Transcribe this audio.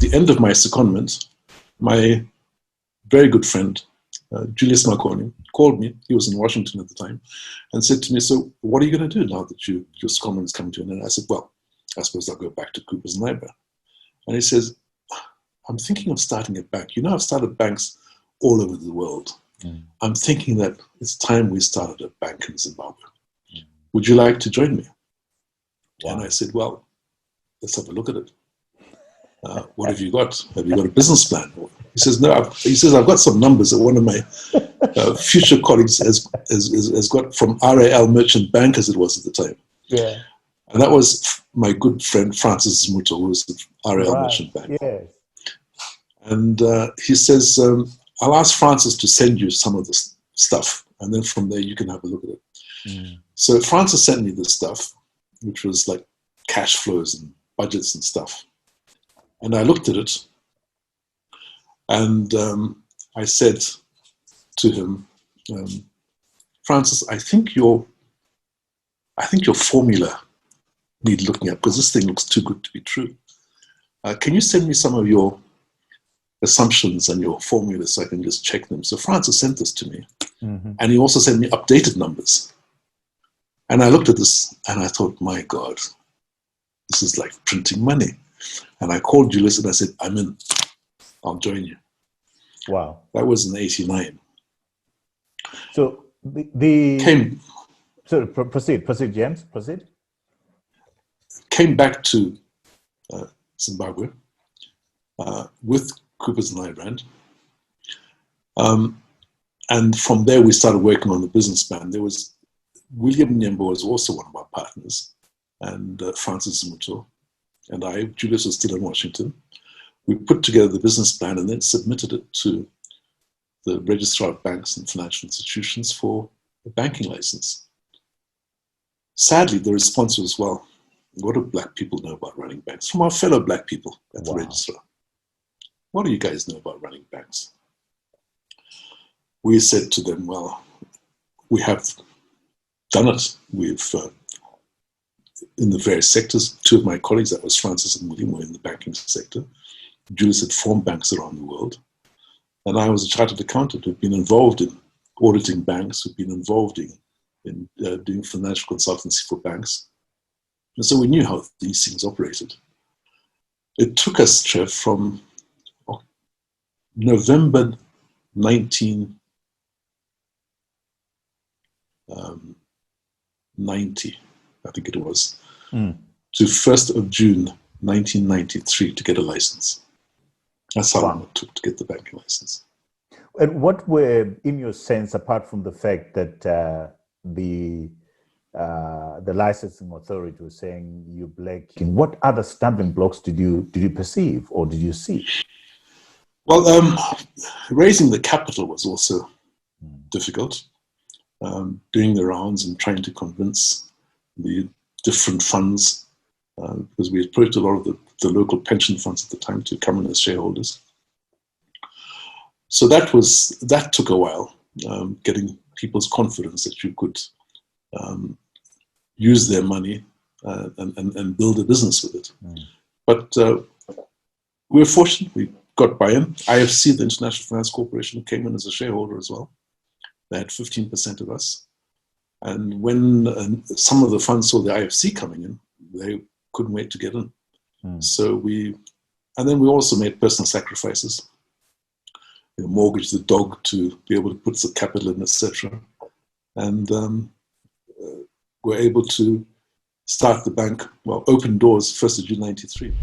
the end of my secondment, my very good friend, Julius Marconi, called me. He was in Washington at the time, and said to me, "So what are you going to do now that your secondment is coming to an end?" And I said, "Well, I suppose I'll go back to Coopers and Lybrand." And he says, "I'm thinking of starting a bank. You know, I've started banks all over the world. I'm thinking that it's time we started a bank in Zimbabwe. Would you like to join me?" Wow. And I said, "Well, let's have a look at it. What have you got? Have you got a business plan?" He says, "No." He says, "I've got some numbers that one of my future colleagues has got from RAL Merchant Bank, as it was at the time." Yeah. And that was my good friend Francis Muto, who was the RAL Merchant Bank. Yes. And he says, "I'll ask Francis to send you some of this stuff, and then from there you can have a look at it." So Francis sent me this stuff, which was like cash flows and budgets and stuff. And I looked at it, and I said to him, "Francis, I think your formula need looking at, because this thing looks too good to be true. Can you send me some of your assumptions and your formulas so I can just check them?" So Francis sent this to me, and he also sent me updated numbers. And I looked at this and I thought, my God, this is like printing money. And I called Julius and I said, "I'm in. I'll join you." Wow. That was in '89. So proceed, James, proceed. Came back to Zimbabwe with Coopers and Lybrand. And from there, we started working on the business plan. There was William Nyembo was also one of our partners, and Francis Muto, and I. Julius was still in Washington. We put together the business plan and then submitted it to the Registrar of Banks and Financial Institutions for a banking license. Sadly, the response was, "Well, what do black people know about running banks?" From our fellow black people at the registrar. "What do you guys know about running banks?" We said to them, "Well, we have done it. We've, in the various sectors, two of my colleagues, that was Francis and William, were in the banking sector. Julius had formed banks around the world. And I was a chartered accountant who'd been involved in auditing banks, who'd been involved in doing financial consultancy for banks. And so we knew how these things operated. It took us, Trev, from November 1990, I think it was, to 1st of June 1993 to get a license. That's how long it took to get the banking license. And what were, in your sense, apart from the fact that the licensing authority was saying you're black, what other stumbling blocks did you perceive or did you see? Well, raising the capital was also difficult. Doing the rounds and trying to convince the different funds, because we approached a lot of the local pension funds at the time to come in as shareholders. So that took a while, getting people's confidence that you could use their money and build a business with it. But we were fortunate. We got buy-in. IFC, the International Finance Corporation, came in as a shareholder as well. They had 15% of us. And when some of the funds saw the IFC coming in, they couldn't wait to get in. So then we also made personal sacrifices. Mortgaged the dog to be able to put some capital in, etc. And were able to start the bank, well, open doors 1st of June 93.